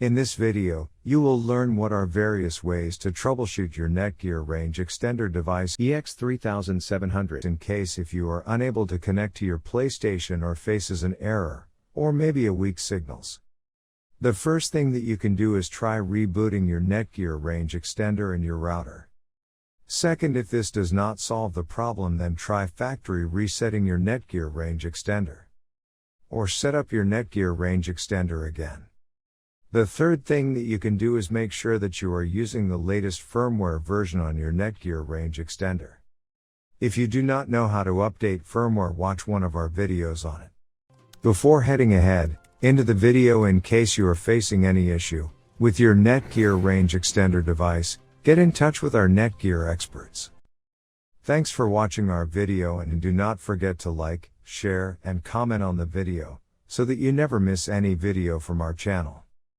In this video, you will learn what are various ways to troubleshoot your Netgear Range Extender device EX3700 in case if you are unable to connect to your PlayStation or faces an error, or maybe a weak signals. The first thing that you can do is try rebooting your Netgear Range Extender and your router. Second, if this does not solve the problem, then try factory resetting your Netgear Range Extender. Or set up your Netgear Range Extender again. The third thing that you can do is make sure that you are using the latest firmware version on your Netgear Range Extender. If you do not know how to update firmware, watch one of our videos on it. Before heading ahead into the video, in case you are facing any issue with your Netgear Range Extender device, get in touch with our Netgear experts. Thanks for watching our video, and do not forget to like, share, and comment on the video, so that you never miss any video from our channel.